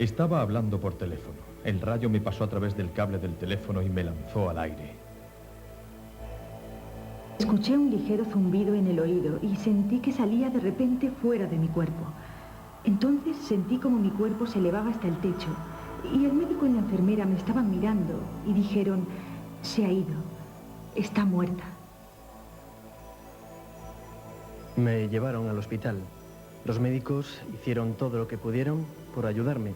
Estaba hablando por teléfono. El rayo me pasó a través del cable del teléfono y me lanzó al aire. Escuché un ligero zumbido en el oído y sentí que salía de repente fuera de mi cuerpo. Entonces sentí como mi cuerpo se elevaba hasta el techo y el médico y la enfermera me estaban mirando y dijeron: se ha ido, está muerta. Me llevaron al hospital. Los médicos hicieron todo lo que pudieron por ayudarme,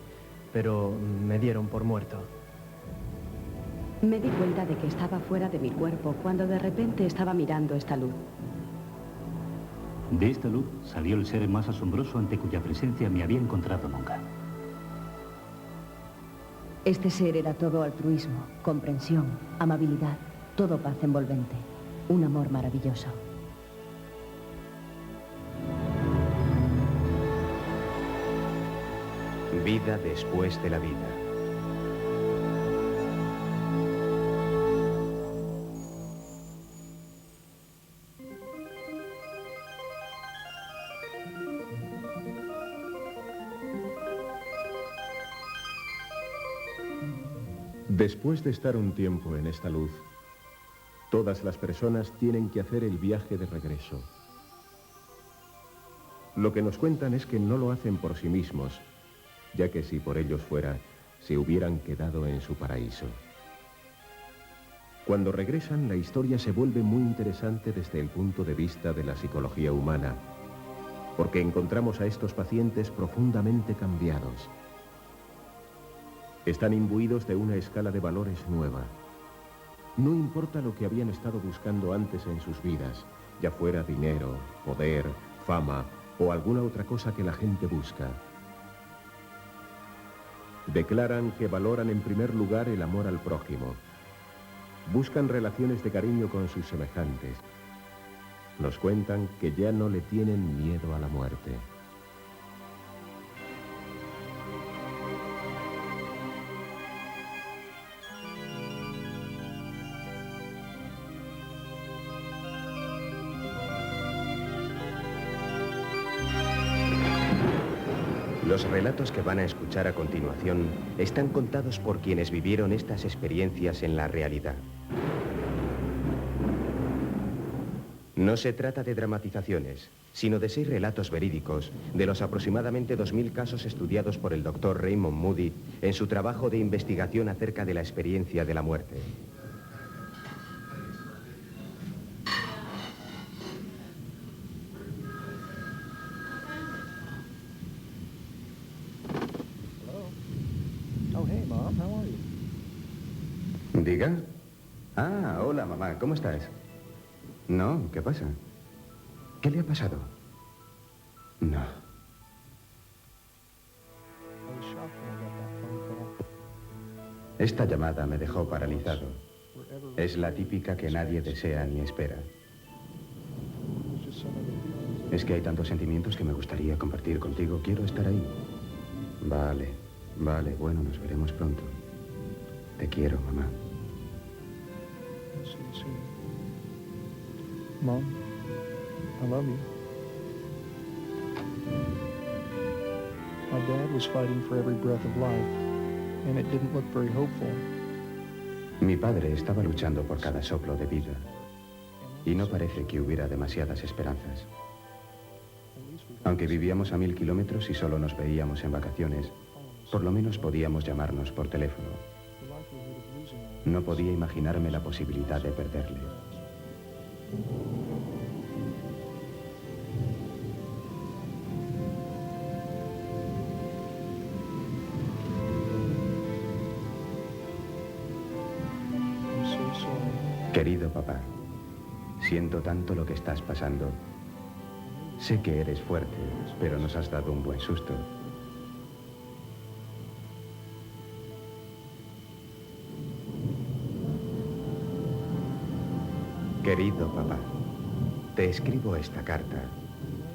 pero me dieron por muerto. Me di cuenta de que estaba fuera de mi cuerpo cuando de repente estaba mirando esta luz. De esta luz salió el ser más asombroso ante cuya presencia me había encontrado nunca. Este ser era todo altruismo, comprensión, amabilidad, todo paz envolvente, un amor maravilloso. Vida después de la vida. Después de estar un tiempo en esta luz, todas las personas tienen que hacer el viaje de regreso. Lo que nos cuentan es que no lo hacen por sí mismos, ya que si por ellos fuera, se hubieran quedado en su paraíso. Cuando regresan, la historia se vuelve muy interesante desde el punto de vista de la psicología humana, porque encontramos a estos pacientes profundamente cambiados. Están imbuidos de una escala de valores nueva. No importa lo que habían estado buscando antes en sus vidas, ya fuera dinero, poder, fama o alguna otra cosa que la gente busca. Declaran que valoran en primer lugar el amor al prójimo. Buscan relaciones de cariño con sus semejantes. Nos cuentan que ya no le tienen miedo a la muerte. Los relatos que van a escuchar a continuación están contados por quienes vivieron estas experiencias en la realidad. No se trata de dramatizaciones, sino de 6 relatos verídicos de los aproximadamente 2000 casos estudiados por el Dr. Raymond Moody en su trabajo de investigación acerca de la experiencia de la muerte. ¿Diga? Ah, hola, mamá, ¿cómo estás? No, ¿qué pasa? ¿Qué le ha pasado? No. Esta llamada me dejó paralizado. Es la típica que nadie desea ni espera. Es que hay tantos sentimientos que me gustaría compartir contigo. Quiero estar ahí. Vale, vale, bueno, nos veremos pronto. Te quiero, mamá. Mom, I love you. My dad was fighting for every breath of life, and it didn't look very hopeful. Mi padre estaba luchando por cada soplo de vida, y no parece que hubiera demasiadas esperanzas. Aunque vivíamos a 1000 kilómetros y solo nos veíamos en vacaciones, por lo menos podíamos llamarnos por teléfono. No podía imaginarme la posibilidad de perderle. Querido papá, siento tanto lo que estás pasando. Sé que eres fuerte, pero nos has dado un buen susto. Querido papá, te escribo esta carta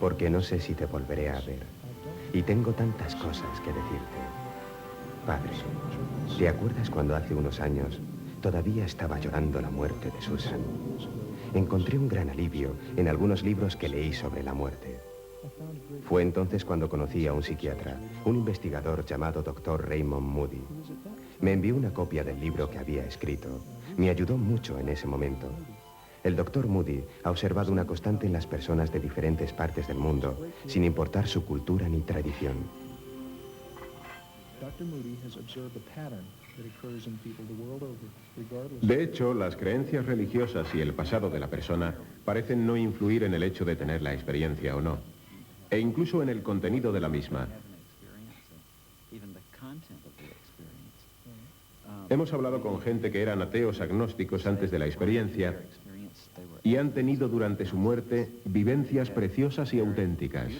porque no sé si te volveré a ver. Y tengo tantas cosas que decirte. Padre, ¿te acuerdas cuando hace unos años todavía estaba llorando la muerte de Susan? Encontré un gran alivio en algunos libros que leí sobre la muerte. Fue entonces cuando conocí a un psiquiatra, un investigador llamado Dr. Raymond Moody. Me envió una copia del libro que había escrito. Me ayudó mucho en ese momento. El Dr. Moody ha observado una constante en las personas de diferentes partes del mundo, sin importar su cultura ni tradición. De hecho, las creencias religiosas y el pasado de la persona parecen no influir en el hecho de tener la experiencia o no, e incluso en el contenido de la misma. Hemos hablado con gente que eran ateos agnósticos antes de la experiencia y han tenido durante su muerte vivencias preciosas y auténticas.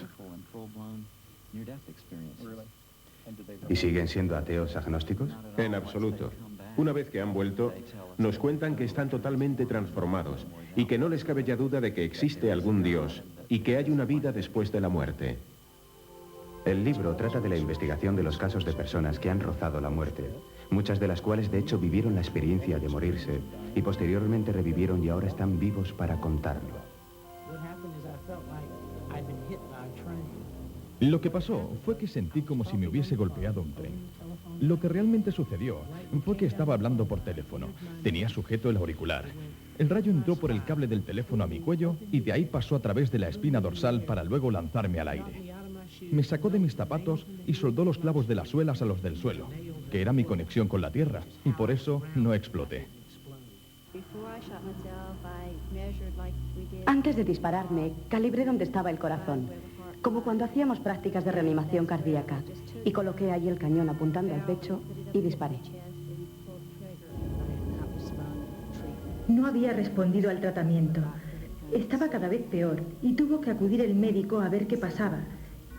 ¿Y siguen siendo ateos agnósticos? En absoluto. Una vez que han vuelto, nos cuentan que están totalmente transformados y que no les cabe ya duda de que existe algún Dios y que hay una vida después de la muerte. El libro trata de la investigación de los casos de personas que han rozado la muerte, muchas de las cuales de hecho vivieron la experiencia de morirse y posteriormente revivieron y ahora están vivos para contarlo. Lo que pasó fue que sentí como si me hubiese golpeado un tren. Lo que realmente sucedió fue que estaba hablando por teléfono. Tenía sujeto el auricular. El rayo entró por el cable del teléfono a mi cuello y de ahí pasó a través de la espina dorsal para luego lanzarme al aire. Me sacó de mis zapatos y soldó los clavos de las suelas a los del suelo, que era mi conexión con la tierra, y por eso no exploté. Antes de dispararme, calibré donde estaba el corazón, como cuando hacíamos prácticas de reanimación cardíaca, y coloqué ahí el cañón apuntando al pecho y disparé. No había respondido al tratamiento. Estaba cada vez peor y tuvo que acudir el médico a ver qué pasaba.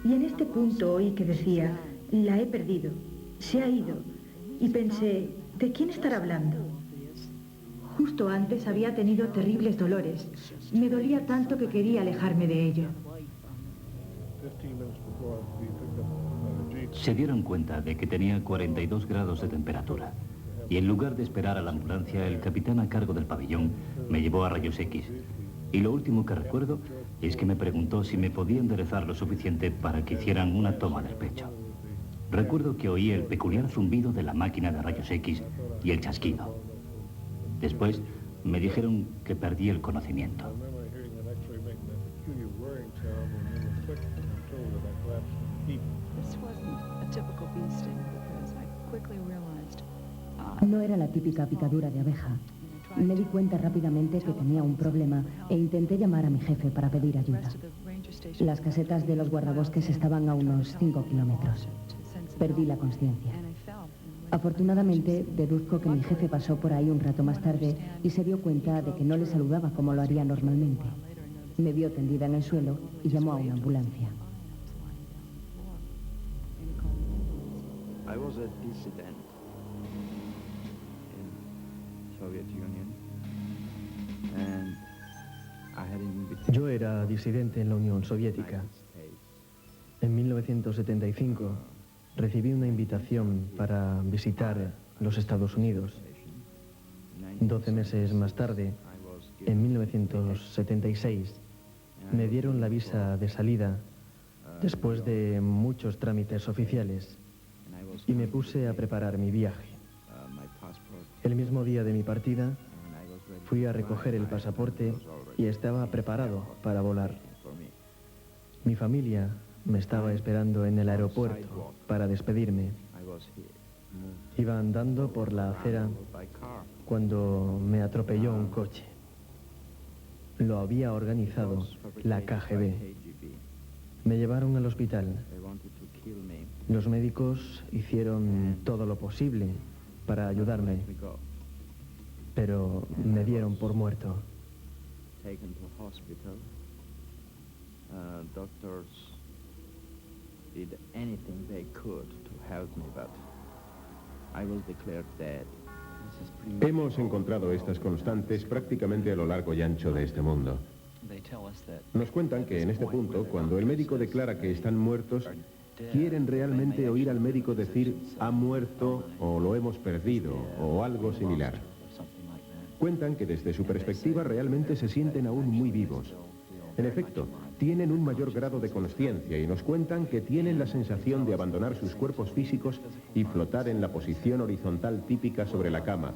Y en este punto oí que decía, la he perdido, se ha ido. Y pensé, ¿de quién estará hablando? Justo antes había tenido terribles dolores. Me dolía tanto que quería alejarme de ello. Se dieron cuenta de que tenía 42 grados de temperatura. Y en lugar de esperar a la ambulancia, el capitán a cargo del pabellón me llevó a rayos X. Y lo último que recuerdo es que me preguntó si me podía enderezar lo suficiente para que hicieran una toma del pecho. Recuerdo que oí el peculiar zumbido de la máquina de rayos X y el chasquido. Después me dijeron que perdí el conocimiento. No era la típica picadura de abeja. Me di cuenta rápidamente que tenía un problema e intenté llamar a mi jefe para pedir ayuda. Las casetas de los guardabosques estaban a unos 5 kilómetros. Perdí la consciencia. Afortunadamente, deduzco que mi jefe pasó por ahí un rato más tarde y se dio cuenta de que no le saludaba como lo haría normalmente. Me vio tendida en el suelo y llamó a una ambulancia. I was a dissident in Soviet Union, and I had an invitation. Yo era disidente en la Unión Soviética. En 1975 recibí una invitación para visitar los Estados Unidos. 12 meses más tarde, en 1976, me dieron la visa de salida después de muchos trámites oficiales y me puse a preparar mi viaje. El mismo día de mi partida, fui a recoger el pasaporte y estaba preparado para volar. Mi familia me estaba esperando en el aeropuerto para despedirme. Iba andando por la acera cuando me atropelló un coche. Lo había organizado la KGB. Me llevaron al hospital. Los médicos hicieron todo lo posible para ayudarme, pero me dieron por muerto. Did anything they could to help me, but I was declared dead. Hemos encontrado estas constantes prácticamente a lo largo y ancho de este mundo. Nos cuentan que en este punto, cuando el médico declara que están muertos, quieren realmente oír al médico decir ha muerto o lo hemos perdido o algo similar. Cuentan que desde su perspectiva realmente se sienten aún muy vivos. En efecto, tienen un mayor grado de consciencia y nos cuentan que tienen la sensación de abandonar sus cuerpos físicos y flotar en la posición horizontal típica sobre la cama,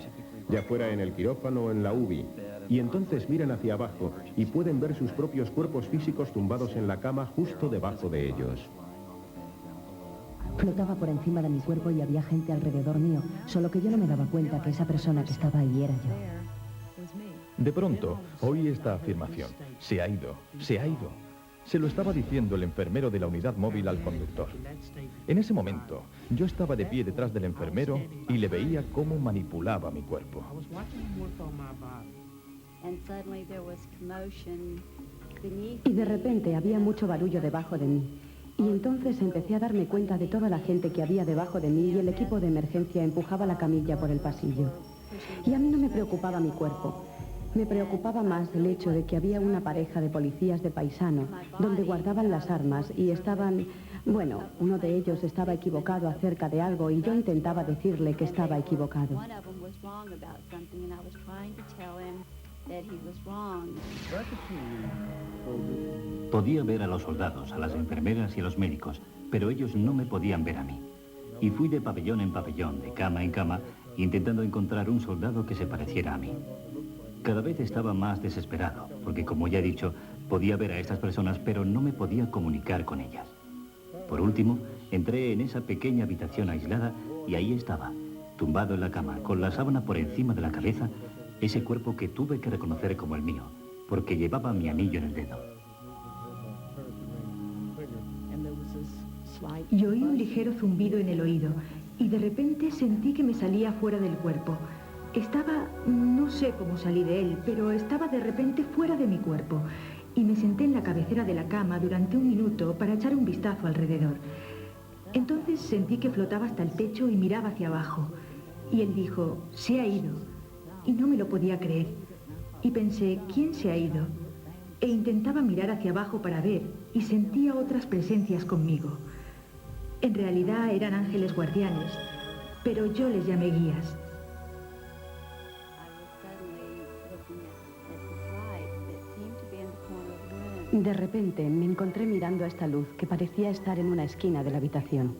ya fuera en el quirófano o en la UBI, y entonces miran hacia abajo y pueden ver sus propios cuerpos físicos tumbados en la cama justo debajo de ellos. Flotaba por encima de mi cuerpo y había gente alrededor mío, solo que yo no me daba cuenta que esa persona que estaba ahí era yo. De pronto, oí esta afirmación. Se ha ido, se ha ido. Se lo estaba diciendo el enfermero de la unidad móvil al conductor. En ese momento, yo estaba de pie detrás del enfermero y le veía cómo manipulaba mi cuerpo. Y de repente había mucho barullo debajo de mí. Y entonces empecé a darme cuenta de toda la gente que había debajo de mí y el equipo de emergencia empujaba la camilla por el pasillo. Y a mí no me preocupaba mi cuerpo. Me preocupaba más el hecho de que había una pareja de policías de paisano donde guardaban las armas y estaban... Bueno, uno de ellos estaba equivocado acerca de algo y yo intentaba decirle que estaba equivocado. Podía ver a los soldados, a las enfermeras y a los médicos, pero ellos no me podían ver a mí. Y fui de pabellón en pabellón, de cama en cama, intentando encontrar un soldado que se pareciera a mí. Cada vez estaba más desesperado, porque como ya he dicho, podía ver a estas personas, pero no me podía comunicar con ellas. Por último, entré en esa pequeña habitación aislada y ahí estaba, tumbado en la cama, con la sábana por encima de la cabeza, ese cuerpo que tuve que reconocer como el mío, porque llevaba mi anillo en el dedo. Y oí un ligero zumbido en el oído y de repente sentí que me salía fuera del cuerpo. Estaba, no sé cómo salí de él, pero estaba de repente fuera de mi cuerpo y me senté en la cabecera de la cama durante un minuto para echar un vistazo alrededor. Entonces sentí que flotaba hasta el techo y miraba hacia abajo. Y él dijo, se ha ido. Y no me lo podía creer. Y pensé, ¿quién se ha ido? E intentaba mirar hacia abajo para ver y sentía otras presencias conmigo. En realidad eran ángeles guardianes, pero yo les llamé guías. De repente me encontré mirando a esta luz que parecía estar en una esquina de la habitación.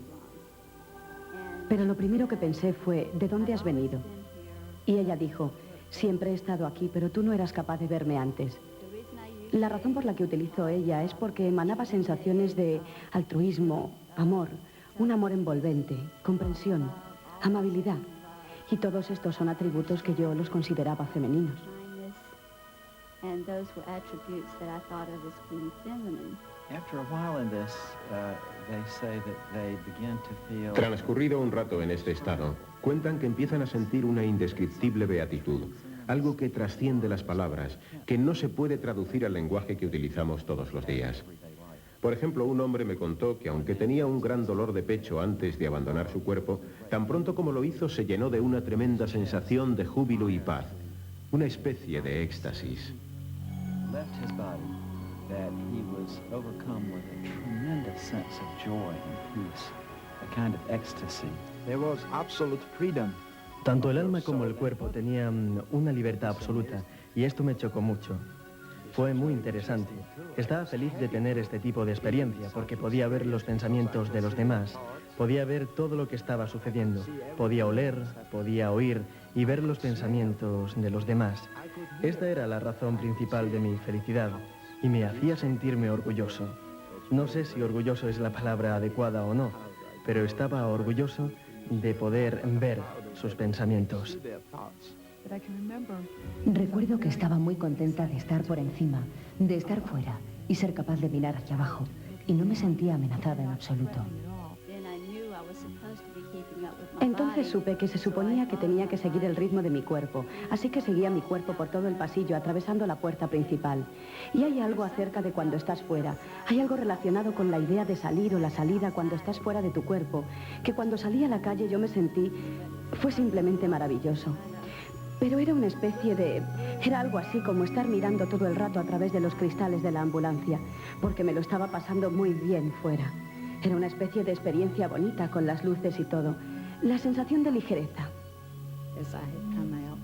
Pero lo primero que pensé fue, ¿de dónde has venido? Y ella dijo, siempre he estado aquí, pero tú no eras capaz de verme antes. La razón por la que utilizó ella es porque emanaba sensaciones de altruismo, amor, un amor envolvente, comprensión, amabilidad. Y todos estos son atributos que yo los consideraba femeninos. Transcurrido un rato en este estado, cuentan que empiezan a sentir una indescriptible beatitud, algo que trasciende las palabras, que no se puede traducir al lenguaje que utilizamos todos los días. Por ejemplo, un hombre me contó que aunque tenía un gran dolor de pecho antes de abandonar su cuerpo, tan pronto como lo hizo se llenó de una tremenda sensación de júbilo y paz, una especie de éxtasis. Tanto el alma como el cuerpo tenían una libertad absoluta y esto me chocó mucho. Fue muy interesante. Estaba feliz de tener este tipo de experiencia porque podía ver los pensamientos de los demás, podía ver todo lo que estaba sucediendo, podía oler, podía oír y ver los pensamientos de los demás. Esta era la razón principal de mi felicidad y me hacía sentirme orgulloso. No sé si orgulloso es la palabra adecuada o no, pero estaba orgulloso de poder ver sus pensamientos. Recuerdo que estaba muy contenta de estar por encima, de estar fuera y ser capaz de mirar hacia abajo, y no me sentía amenazada en absoluto. Entonces supe que se suponía que tenía que seguir el ritmo de mi cuerpo, así que seguía mi cuerpo por todo el pasillo, atravesando la puerta principal. Y hay algo acerca de cuando estás fuera, hay algo relacionado con la idea de salir o la salida cuando estás fuera de tu cuerpo, que cuando salí a la calle yo me sentí, fue simplemente maravilloso. Pero era una especie de... era algo así como estar mirando todo el rato a través de los cristales de la ambulancia, porque me lo estaba pasando muy bien fuera. Era una especie de experiencia bonita con las luces y todo. La sensación de ligereza.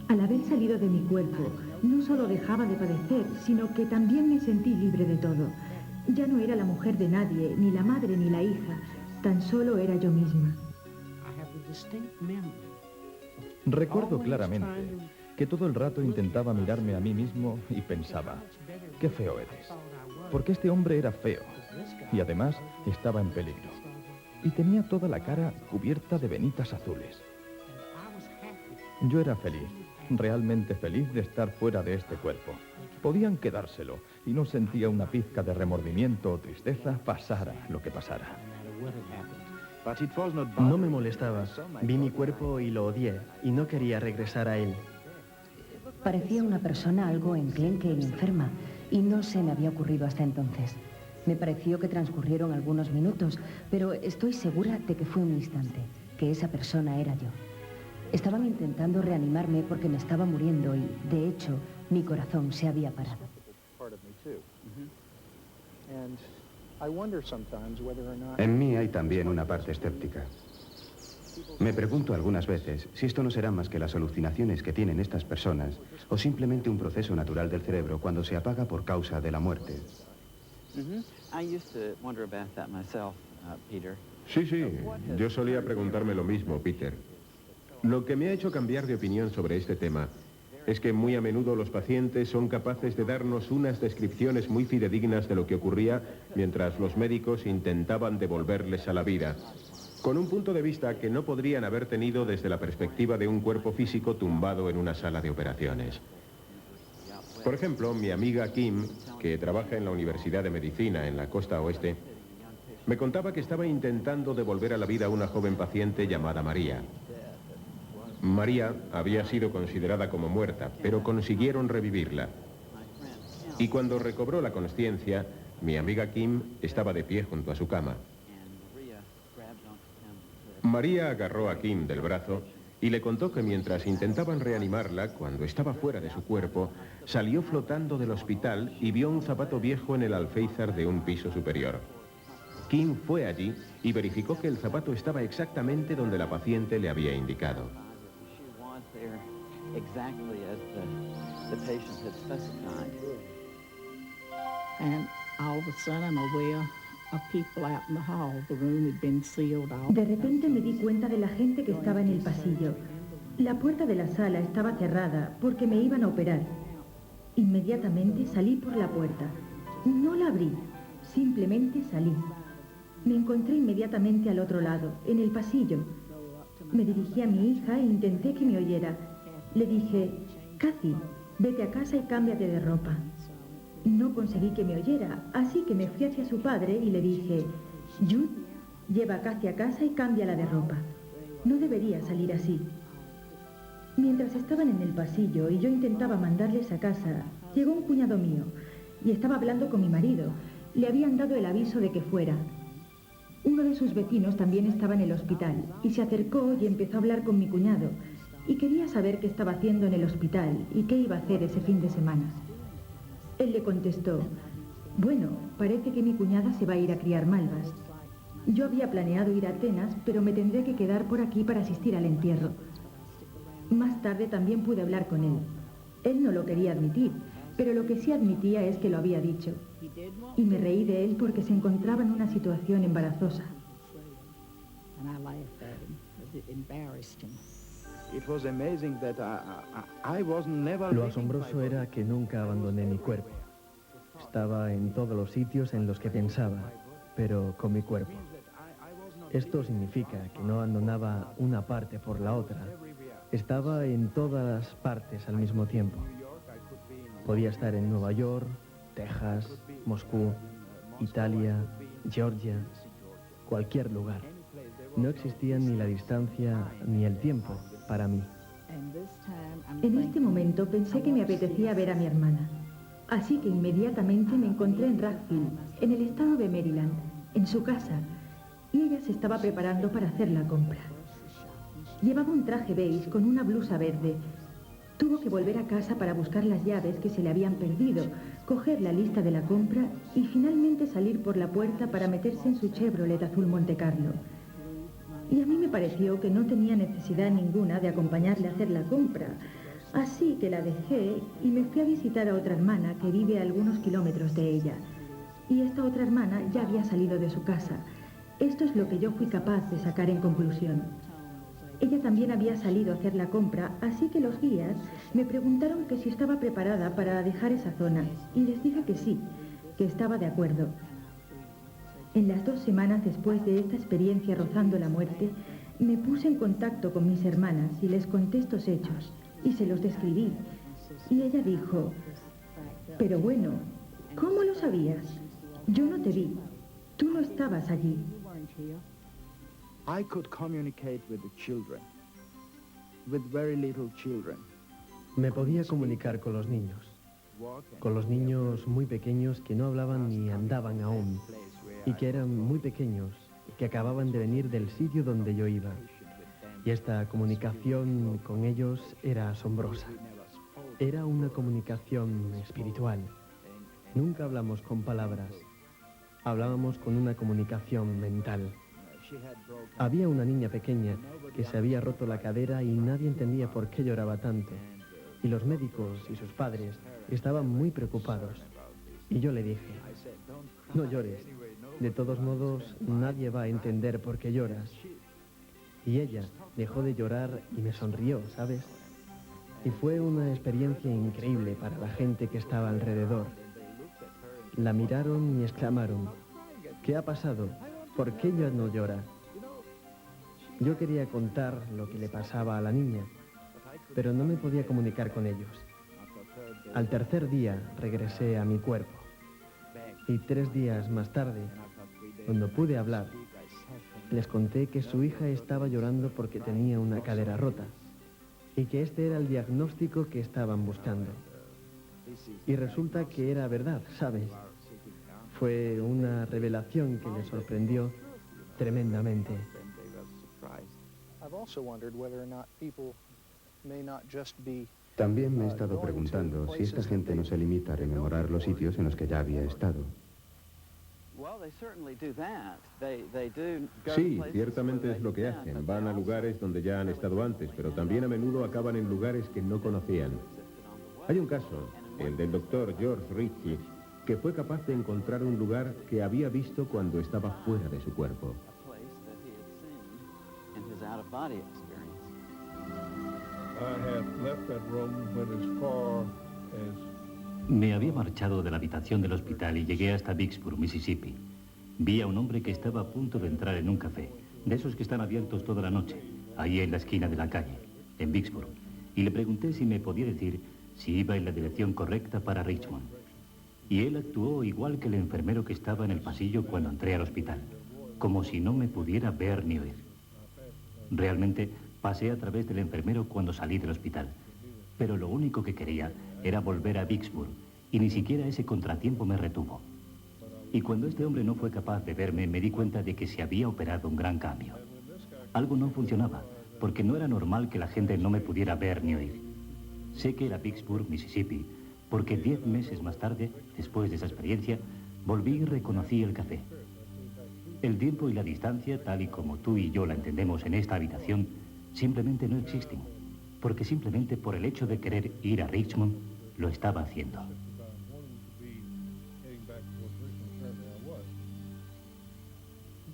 Al haber salido de mi cuerpo, no solo dejaba de padecer, sino que también me sentí libre de todo. Ya no era la mujer de nadie, ni la madre ni la hija, tan solo era yo misma. Recuerdo claramente que todo el rato intentaba mirarme a mí mismo y pensaba, qué feo eres. Porque este hombre era feo y además estaba en peligro. Y tenía toda la cara cubierta de venitas azules. Yo era feliz, realmente feliz de estar fuera de este cuerpo. Podían quedárselo y no sentía una pizca de remordimiento o tristeza pasara lo que pasara. No me molestaba. Vi mi cuerpo y lo odié, y no quería regresar a él. Parecía una persona algo enclenque y enferma, y no se me había ocurrido hasta entonces. Me pareció que transcurrieron algunos minutos, pero estoy segura de que fue un instante, que esa persona era yo. Estaban intentando reanimarme porque me estaba muriendo y, de hecho, mi corazón se había parado. En mí hay también una parte escéptica. Me pregunto algunas veces si esto no será más que las alucinaciones que tienen estas personas o simplemente un proceso natural del cerebro cuando se apaga por causa de la muerte. Sí, yo solía preguntarme lo mismo, Peter. Lo que me ha hecho cambiar de opinión sobre este tema es que muy a menudo los pacientes son capaces de darnos unas descripciones muy fidedignas de lo que ocurría mientras los médicos intentaban devolverles a la vida, con un punto de vista que no podrían haber tenido desde la perspectiva de un cuerpo físico tumbado en una sala de operaciones. Por ejemplo, mi amiga Kim, que trabaja en la Universidad de Medicina en la costa oeste, me contaba que estaba intentando devolver a la vida a una joven paciente llamada María. María había sido considerada como muerta, pero consiguieron revivirla. Y cuando recobró la consciencia, mi amiga Kim estaba de pie junto a su cama. María agarró a Kim del brazo y le contó que mientras intentaban reanimarla, cuando estaba fuera de su cuerpo, salió flotando del hospital y vio un zapato viejo en el alféizar de un piso superior. Kim fue allí y verificó que el zapato estaba exactamente donde la paciente le había indicado. De repente me di cuenta de la gente que estaba en el pasillo. La puerta de la sala estaba cerrada porque me iban a operar. Inmediatamente salí por la puerta. No la abrí, simplemente salí. Me encontré inmediatamente al otro lado, en el pasillo. Me dirigí a mi hija e intenté que me oyera. Le dije, Kathy, vete a casa y cámbiate de ropa. No conseguí que me oyera, así que me fui hacia su padre y le dije, Jude, lleva a Kathy a casa y cámbiala de ropa. No debería salir así. Mientras estaban en el pasillo y yo intentaba mandarles a casa, llegó un cuñado mío y estaba hablando con mi marido. Le habían dado el aviso de que fuera. Uno de sus vecinos también estaba en el hospital y se acercó y empezó a hablar con mi cuñado y quería saber qué estaba haciendo en el hospital y qué iba a hacer ese fin de semana. Él le contestó, bueno, parece que mi cuñada se va a ir a criar malvas. Yo había planeado ir a Atenas, pero me tendré que quedar por aquí para asistir al entierro. Más tarde también pude hablar con él. Él no lo quería admitir, pero lo que sí admitía es que lo había dicho. Y me reí de él porque se encontraba en una situación embarazosa. Lo asombroso era que nunca abandoné mi cuerpo. Estaba en todos los sitios en los que pensaba, pero con mi cuerpo. Esto significa que no abandonaba una parte por la otra. Estaba en todas partes al mismo tiempo. Podía estar en Nueva York, Texas, Moscú, Italia, Georgia, cualquier lugar. No existía ni la distancia ni el tiempo para mí. En este momento pensé que me apetecía ver a mi hermana. Así que inmediatamente me encontré en Radfield, en el estado de Maryland, en su casa, y ella se estaba preparando para hacer la compra. Llevaba un traje beige con una blusa verde. Tuvo que volver a casa para buscar las llaves que se le habían perdido, coger la lista de la compra y finalmente salir por la puerta para meterse en su Chevrolet azul Monte Carlo. Y a mí me pareció que no tenía necesidad ninguna de acompañarle a hacer la compra. Así que la dejé y me fui a visitar a otra hermana que vive a algunos kilómetros de ella. Y esta otra hermana ya había salido de su casa. Esto es lo que yo fui capaz de sacar en conclusión. Ella también había salido a hacer la compra, así que los guías me preguntaron que si estaba preparada para dejar esa zona, y les dije que sí, que estaba de acuerdo. En las 2 semanas después de esta experiencia rozando la muerte, me puse en contacto con mis hermanas y les conté estos hechos, y se los describí. Y ella dijo, pero bueno, ¿cómo lo sabías? Yo no te vi, tú no estabas allí. I could communicate with the children, with very little children. Me podía comunicar con los niños muy pequeños que no hablaban ni andaban aún, y que eran muy pequeños y que acababan de venir del sitio donde yo iba. Y esta comunicación con ellos era asombrosa. Era una comunicación espiritual. Nunca hablamos con palabras, hablábamos con una comunicación mental. Había una niña pequeña que se había roto la cadera y nadie entendía por qué lloraba tanto. Y los médicos y sus padres estaban muy preocupados. Y yo le dije, no llores, de todos modos nadie va a entender por qué lloras. Y ella dejó de llorar y me sonrió, ¿sabes? Y fue una experiencia increíble para la gente que estaba alrededor. La miraron y exclamaron, ¿qué ha pasado? ¿Por qué ella no llora? Yo quería contar lo que le pasaba a la niña, pero no me podía comunicar con ellos. Al tercer día regresé a mi cuerpo. Y 3 días más tarde, cuando pude hablar, les conté que su hija estaba llorando porque tenía una cadera rota y que este era el diagnóstico que estaban buscando. Y resulta que era verdad, ¿sabes? Fue una revelación que les sorprendió tremendamente. También me he estado preguntando si esta gente no se limita a rememorar los sitios en los que ya había estado. Sí, ciertamente es lo que hacen. Van a lugares donde ya han estado antes, pero también a menudo acaban en lugares que no conocían. Hay un caso, el del doctor George Ritchie, que fue capaz de encontrar un lugar que había visto cuando estaba fuera de su cuerpo. Me había marchado de la habitación del hospital y llegué hasta Vicksburg, Mississippi. Vi a un hombre que estaba a punto de entrar en un café, de esos que están abiertos toda la noche, ahí en la esquina de la calle, en Vicksburg, y le pregunté si me podía decir si iba en la dirección correcta para Richmond. Y él actuó igual que el enfermero que estaba en el pasillo cuando entré al hospital, como si no me pudiera ver ni oír. Realmente pasé a través del enfermero cuando salí del hospital, pero lo único que quería era volver a Vicksburg, y ni siquiera ese contratiempo me retuvo. Y cuando este hombre no fue capaz de verme, me di cuenta de que se había operado un gran cambio. Algo no funcionaba, porque no era normal que la gente no me pudiera ver ni oír. Sé que era Vicksburg, Mississippi, porque 10 meses más tarde, después de esa experiencia, volví y reconocí el café. El tiempo y la distancia, tal y como tú y yo la entendemos en esta habitación, simplemente no existen, porque simplemente por el hecho de querer ir a Richmond, lo estaba haciendo.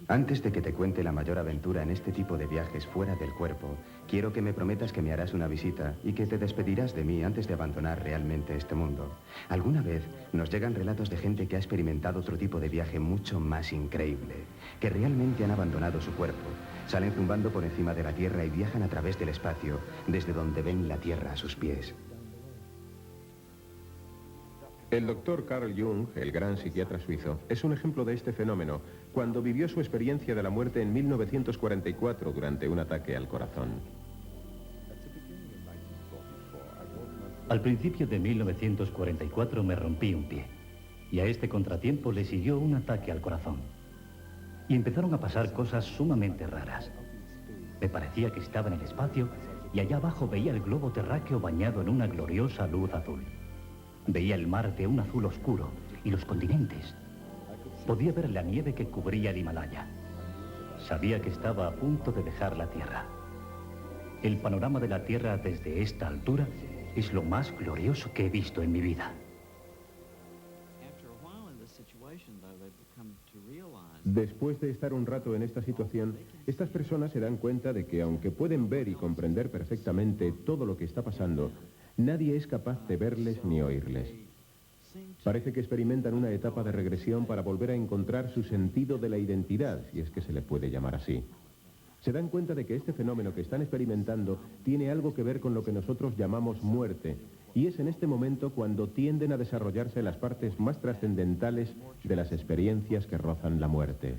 Antes de que te cuente la mayor aventura en este tipo de viajes fuera del cuerpo, quiero que me prometas que me harás una visita y que te despedirás de mí antes de abandonar realmente este mundo. Alguna vez nos llegan relatos de gente que ha experimentado otro tipo de viaje mucho más increíble, que realmente han abandonado su cuerpo, salen zumbando por encima de la Tierra y viajan a través del espacio, desde donde ven la Tierra a sus pies. El doctor Carl Jung, el gran psiquiatra suizo, es un ejemplo de este fenómeno cuando vivió su experiencia de la muerte en 1944 durante un ataque al corazón. Al principio de 1944 me rompí un pie y a este contratiempo le siguió un ataque al corazón. Y empezaron a pasar cosas sumamente raras. Me parecía que estaba en el espacio y allá abajo veía el globo terráqueo bañado en una gloriosa luz azul. Veía el mar de un azul oscuro y los continentes. Podía ver la nieve que cubría el Himalaya. Sabía que estaba a punto de dejar la Tierra. El panorama de la Tierra desde esta altura es lo más glorioso que he visto en mi vida. Después de estar un rato en esta situación, estas personas se dan cuenta de que aunque pueden ver y comprender perfectamente todo lo que está pasando, nadie es capaz de verles ni oírles. Parece que experimentan una etapa de regresión para volver a encontrar su sentido de la identidad, si es que se le puede llamar así. Se dan cuenta de que este fenómeno que están experimentando tiene algo que ver con lo que nosotros llamamos muerte, y es en este momento cuando tienden a desarrollarse las partes más trascendentales de las experiencias que rozan la muerte.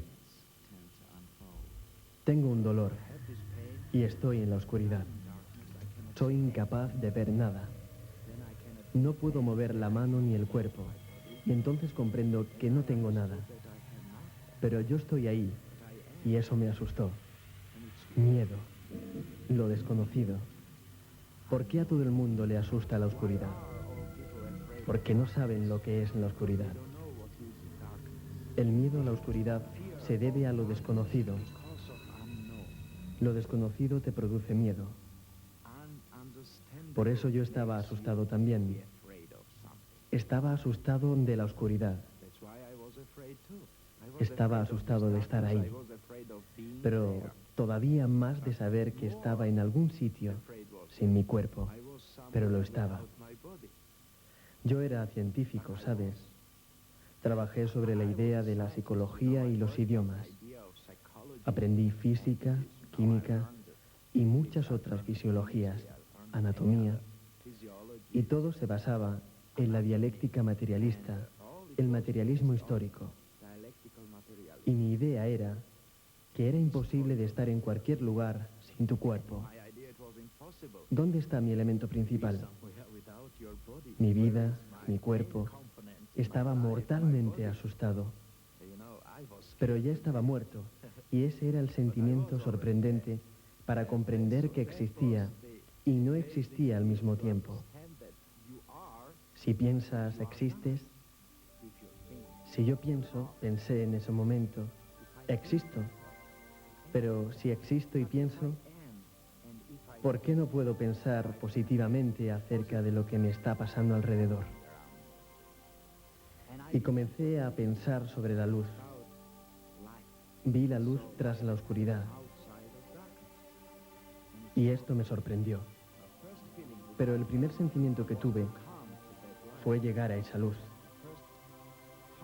Tengo un dolor y estoy en la oscuridad. Soy incapaz de ver nada. No puedo mover la mano ni el cuerpo, y entonces comprendo que no tengo nada. Pero yo estoy ahí, y eso me asustó. Miedo, lo desconocido. ¿Por qué a todo el mundo le asusta la oscuridad? Porque no saben lo que es la oscuridad. El miedo a la oscuridad se debe a lo desconocido. Lo desconocido te produce miedo. Por eso yo estaba asustado también. Estaba asustado de la oscuridad. Estaba asustado de estar ahí. Pero todavía más de saber que estaba en algún sitio sin mi cuerpo, pero lo estaba. Yo era científico, ¿sabes? Trabajé sobre la idea de la psicología y los idiomas. Aprendí física, química y muchas otras fisiologías, anatomía, y todo se basaba en la dialéctica materialista, el materialismo histórico. Y mi idea era que era imposible de estar en cualquier lugar sin tu cuerpo. ¿Dónde está mi elemento principal? Mi vida, mi cuerpo, estaba mortalmente asustado. Pero ya estaba muerto, y ese era el sentimiento sorprendente para comprender que existía y no existía al mismo tiempo. Si piensas, existes. Si yo pienso, pensé en ese momento, existo. Pero si existo y pienso, ¿por qué no puedo pensar positivamente acerca de lo que me está pasando alrededor? Y comencé a pensar sobre la luz. Vi la luz tras la oscuridad. Y esto me sorprendió. Pero el primer sentimiento que tuve fue llegar a esa luz.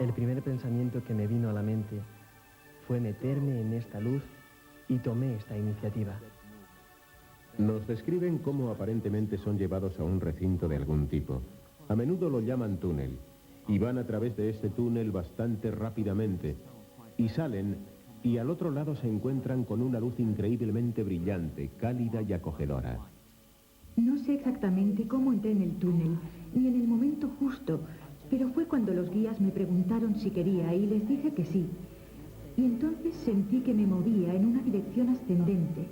El primer pensamiento que me vino a la mente fue meterme en esta luz y tomé esta iniciativa. Nos describen cómo aparentemente son llevados a un recinto de algún tipo. A menudo lo llaman túnel, y van a través de este túnel bastante rápidamente, y salen, y al otro lado se encuentran con una luz increíblemente brillante, cálida y acogedora. No sé exactamente cómo entré en el túnel, ni en el momento justo, pero fue cuando los guías me preguntaron si quería y les dije que sí. Y entonces sentí que me movía en una dirección ascendente.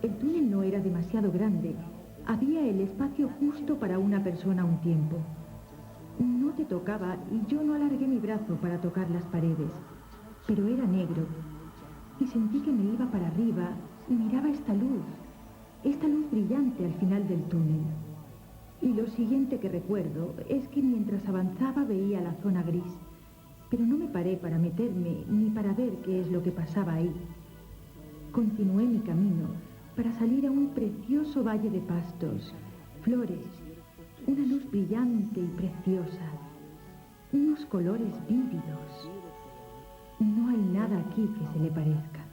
El túnel no era demasiado grande. Había el espacio justo para una persona a un tiempo. No te tocaba y yo no alargué mi brazo para tocar las paredes. Pero era negro. Y sentí que me iba para arriba y miraba esta luz brillante al final del túnel. Y lo siguiente que recuerdo es que mientras avanzaba veía la zona gris. Pero no me paré para meterme ni para ver qué es lo que pasaba ahí. Continué mi camino para salir a un precioso valle de pastos, flores, una luz brillante y preciosa, unos colores vívidos. No hay nada aquí que se le parezca.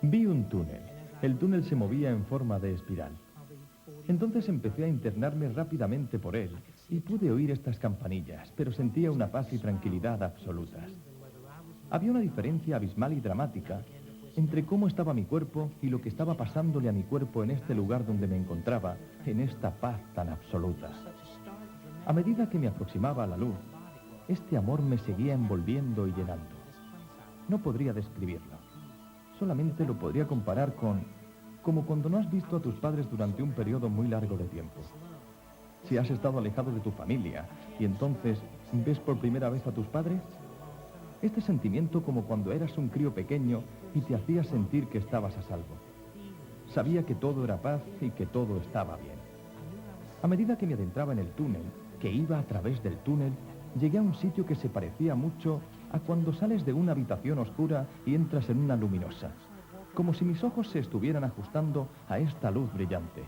Vi un túnel. El túnel se movía en forma de espiral. Entonces empecé a internarme rápidamente por él y pude oír estas campanillas, pero sentía una paz y tranquilidad absolutas. Había una diferencia abismal y dramática entre cómo estaba mi cuerpo y lo que estaba pasándole a mi cuerpo en este lugar donde me encontraba, en esta paz tan absoluta. A medida que me aproximaba a la luz, este amor me seguía envolviendo y llenando. No podría describirlo. Solamente lo podría comparar como cuando no has visto a tus padres durante un periodo muy largo de tiempo. si has estado alejado de tu familia y entonces ves por primera vez a tus padres? Este sentimiento como cuando eras un crío pequeño y te hacía sentir que estabas a salvo. Sabía que todo era paz y que todo estaba bien. A medida que me adentraba en el túnel, que iba a través del túnel, llegué a un sitio que se parecía mucho a cuando sales de una habitación oscura y entras en una luminosa. Como si mis ojos se estuvieran ajustando a esta luz brillante.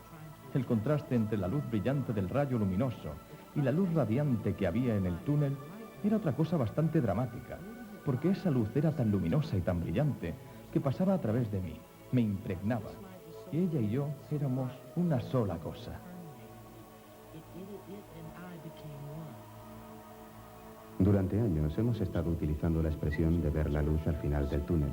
El contraste entre la luz brillante del rayo luminoso y la luz radiante que había en el túnel era otra cosa bastante dramática, porque esa luz era tan luminosa y tan brillante que pasaba a través de mí, me impregnaba, y ella y yo éramos una sola cosa. Durante años hemos estado utilizando la expresión de ver la luz al final del túnel,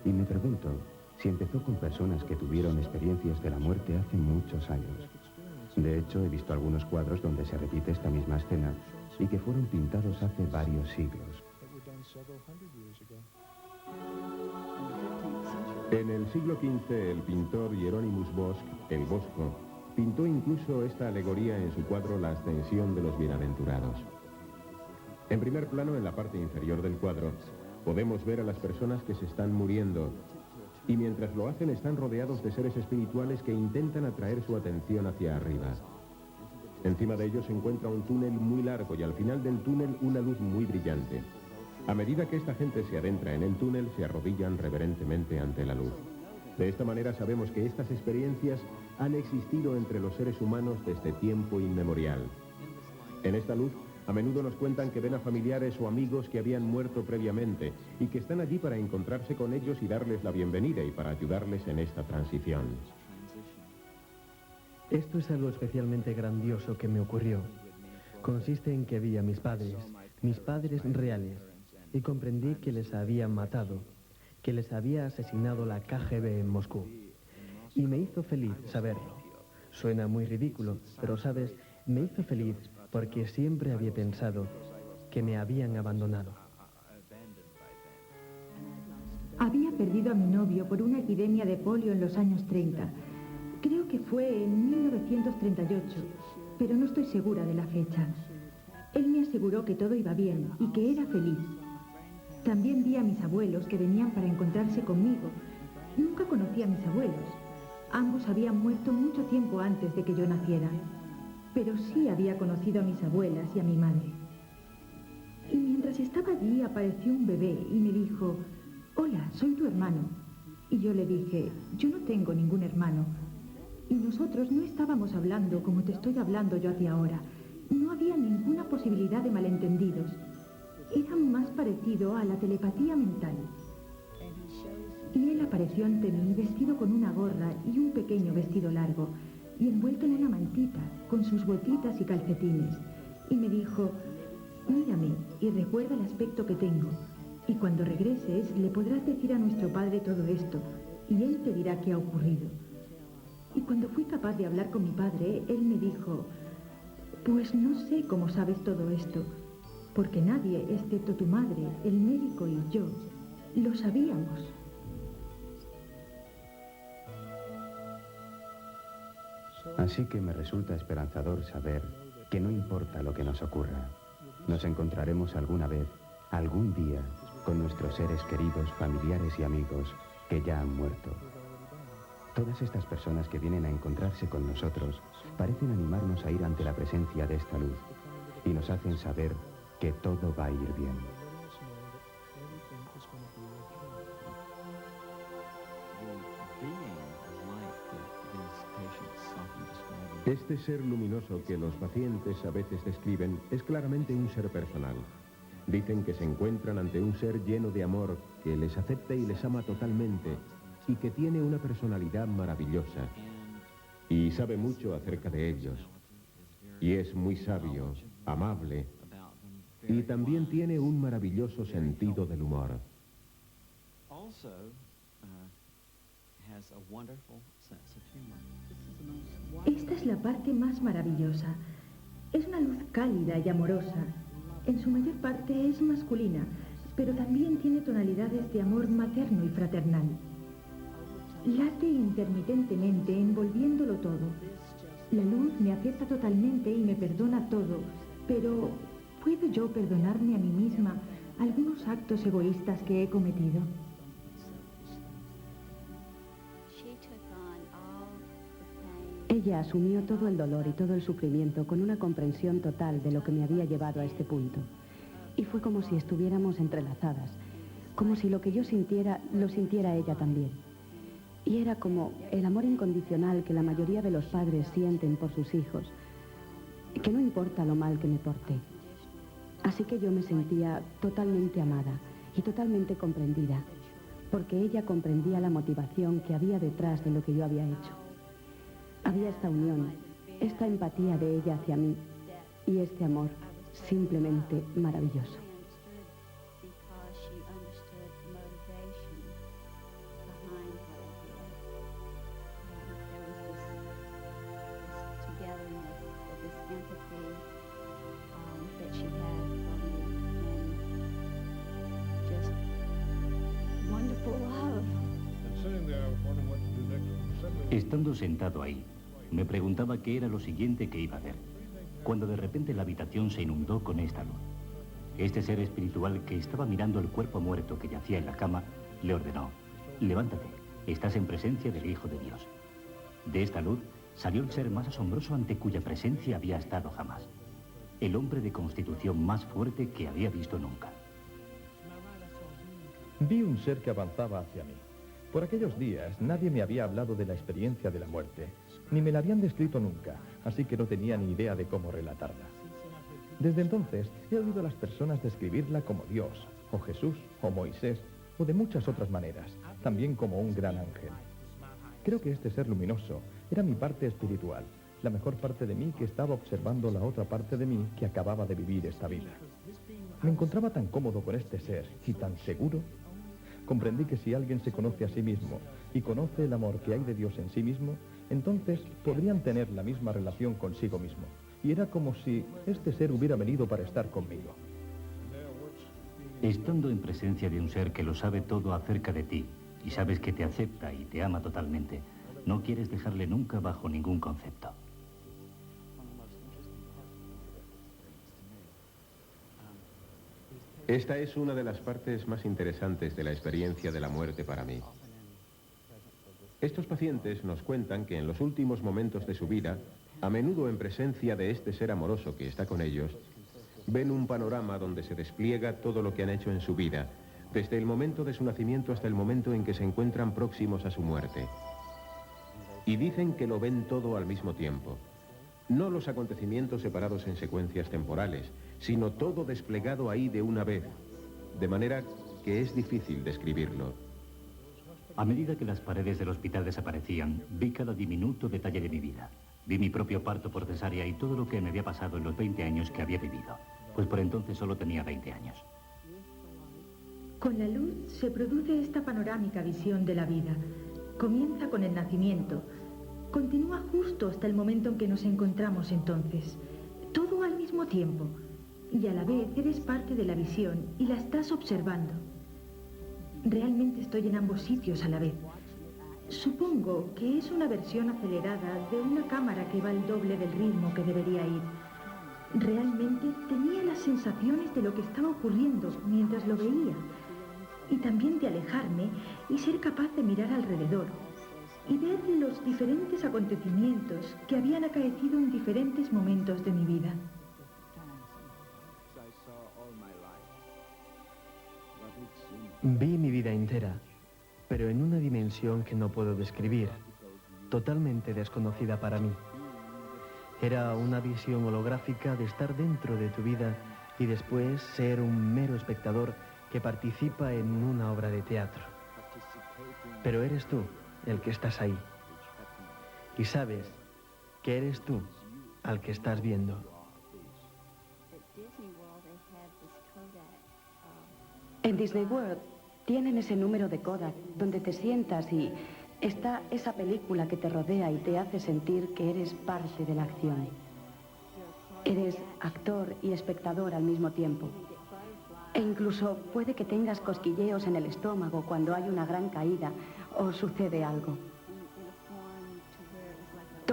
y me pregunto si empezó con personas que tuvieron experiencias de la muerte hace muchos años. De hecho, he visto algunos cuadros donde se repite esta misma escena y que fueron pintados hace varios siglos. En el siglo XV, el pintor Hieronymus Bosch, el Bosco, pintó incluso esta alegoría en su cuadro La Ascensión de los Bienaventurados. En primer plano, en la parte inferior del cuadro, podemos ver a las personas que se están muriendo, y mientras lo hacen están rodeados de seres espirituales que intentan atraer su atención hacia arriba. Encima de ellos se encuentra un túnel muy largo y al final del túnel una luz muy brillante. A medida que esta gente se adentra en el túnel, se arrodillan reverentemente ante la luz. De esta manera sabemos que estas experiencias han existido entre los seres humanos desde tiempo inmemorial. En esta luz, a menudo nos cuentan que ven a familiares o amigos que habían muerto previamente y que están allí para encontrarse con ellos y darles la bienvenida y para ayudarles en esta transición. Esto es algo especialmente grandioso que me ocurrió. Consiste en que vi a mis padres reales, y comprendí que les habían matado, que les había asesinado la KGB en Moscú. Y me hizo feliz saberlo. Suena muy ridículo, pero sabes, me hizo feliz porque siempre había pensado que me habían abandonado. Había perdido a mi novio por una epidemia de polio en los años 30. Creo que fue en 1938, pero no estoy segura de la fecha. Él me aseguró que todo iba bien y que era feliz. También vi a mis abuelos que venían para encontrarse conmigo. Nunca conocí a mis abuelos. Ambos habían muerto mucho tiempo antes de que yo naciera. Pero sí había conocido a mis abuelas y a mi madre. Y mientras estaba allí apareció un bebé y me dijo: «Hola, soy tu hermano». Y yo le dije: «Yo no tengo ningún hermano». Y nosotros no estábamos hablando como te estoy hablando yo a ti ahora. No había ninguna posibilidad de malentendidos. Era más parecido a la telepatía mental. Y él apareció ante mí vestido con una gorra y un pequeño vestido largo, y envuelto en una mantita, con sus botitas y calcetines. Y me dijo: «Mírame y recuerda el aspecto que tengo. Y cuando regreses le podrás decir a nuestro padre todo esto, y él te dirá qué ha ocurrido». Y cuando fui capaz de hablar con mi padre, él me dijo: «Pues no sé cómo sabes todo esto, porque nadie, excepto tu madre, el médico y yo, lo sabíamos». Así que me resulta esperanzador saber que no importa lo que nos ocurra, nos encontraremos alguna vez, algún día, con nuestros seres queridos, familiares y amigos que ya han muerto. Todas estas personas que vienen a encontrarse con nosotros parecen animarnos a ir ante la presencia de esta luz y nos hacen saber que todo va a ir bien. Este ser luminoso que los pacientes a veces describen es claramente un ser personal. Dicen que se encuentran ante un ser lleno de amor, que les acepta y les ama totalmente, y que tiene una personalidad maravillosa. Y sabe mucho acerca de ellos. Y es muy sabio, amable, y también tiene un maravilloso sentido del humor. Esta es la parte más maravillosa. Es una luz cálida y amorosa. En su mayor parte es masculina, pero también tiene tonalidades de amor materno y fraternal. Late intermitentemente envolviéndolo todo. La luz me acepta totalmente y me perdona todo, pero ¿puedo yo perdonarme a mí misma algunos actos egoístas que he cometido? Ella asumió todo el dolor y todo el sufrimiento con una comprensión total de lo que me había llevado a este punto. Y fue como si estuviéramos entrelazadas, como si lo que yo sintiera, lo sintiera ella también. Y era como el amor incondicional que la mayoría de los padres sienten por sus hijos, que no importa lo mal que me porté. Así que yo me sentía totalmente amada y totalmente comprendida, porque ella comprendía la motivación que había detrás de lo que yo había hecho. Había esta unión, esta empatía de ella hacia mí y este amor simplemente maravilloso. Estando sentado ahí, me preguntaba qué era lo siguiente que iba a hacer, cuando de repente la habitación se inundó con esta luz. Este ser espiritual que estaba mirando el cuerpo muerto que yacía en la cama, le ordenó: levántate, estás en presencia del Hijo de Dios. De esta luz salió el ser más asombroso ante cuya presencia había estado jamás. El hombre de constitución más fuerte que había visto nunca. Vi un ser que avanzaba hacia mí. Por aquellos días nadie me había hablado de la experiencia de la muerte, ni me la habían descrito nunca, así que no tenía ni idea de cómo relatarla. Desde entonces he oído a las personas describirla como Dios, o Jesús, o Moisés, o de muchas otras maneras, también como un gran ángel. Creo que este ser luminoso era mi parte espiritual, la mejor parte de mí que estaba observando la otra parte de mí que acababa de vivir esta vida. Me encontraba tan cómodo con este ser y tan seguro. Comprendí que si alguien se conoce a sí mismo y conoce el amor que hay de Dios en sí mismo, entonces podrían tener la misma relación consigo mismo. Y era como si este ser hubiera venido para estar conmigo. Estando en presencia de un ser que lo sabe todo acerca de ti y sabes que te acepta y te ama totalmente, no quieres dejarle nunca bajo ningún concepto. Esta es una de las partes más interesantes de la experiencia de la muerte para mí. Estos pacientes nos cuentan que en los últimos momentos de su vida, a menudo en presencia de este ser amoroso que está con ellos, ven un panorama donde se despliega todo lo que han hecho en su vida, desde el momento de su nacimiento hasta el momento en que se encuentran próximos a su muerte. Y dicen que lo ven todo al mismo tiempo. No los acontecimientos separados en secuencias temporales, sino todo desplegado ahí de una vez, de manera que es difícil describirlo. A medida que las paredes del hospital desaparecían, vi cada diminuto detalle de mi vida. Vi mi propio parto por cesárea y todo lo que me había pasado en los 20 años que había vivido, pues por entonces solo tenía 20 años. Con la luz se produce esta panorámica visión de la vida. Comienza con el nacimiento. Continúa justo hasta el momento en que nos encontramos entonces. Todo al mismo tiempo. Y a la vez eres parte de la visión y la estás observando. Realmente estoy en ambos sitios a la vez. Supongo que es una versión acelerada de una cámara que va al doble del ritmo que debería ir. Realmente tenía las sensaciones de lo que estaba ocurriendo mientras lo veía. Y también de alejarme y ser capaz de mirar alrededor. Y ver los diferentes acontecimientos que habían acaecido en diferentes momentos de mi vida. Vi mi vida entera, pero en una dimensión que no puedo describir, totalmente desconocida para mí. Era una visión holográfica de estar dentro de tu vida y después ser un mero espectador que participa en una obra de teatro. Pero eres tú el que estás ahí. Y sabes que eres tú al que estás viendo. En Disney World tienen ese número de Kodak donde te sientas y está esa película que te rodea y te hace sentir que eres parte de la acción. Eres actor y espectador al mismo tiempo. E incluso puede que tengas cosquilleos en el estómago cuando hay una gran caída o sucede algo.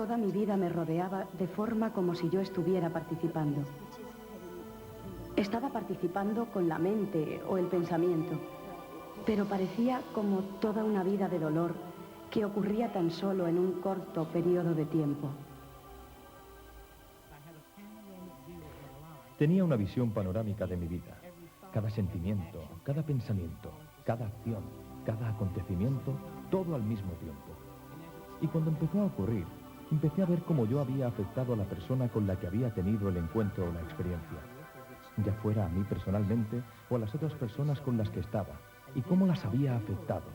Toda mi vida me rodeaba de forma como si yo estuviera participando. Estaba participando con la mente o el pensamiento, pero parecía como toda una vida de dolor que ocurría tan solo en un corto periodo de tiempo. Tenía una visión panorámica de mi vida. Cada sentimiento, cada pensamiento, cada acción, cada acontecimiento, todo al mismo tiempo. Y cuando empezó a ocurrir, empecé a ver cómo yo había afectado a la persona con la que había tenido el encuentro o la experiencia, ya fuera a mí personalmente o a las otras personas con las que estaba, y cómo las había afectado,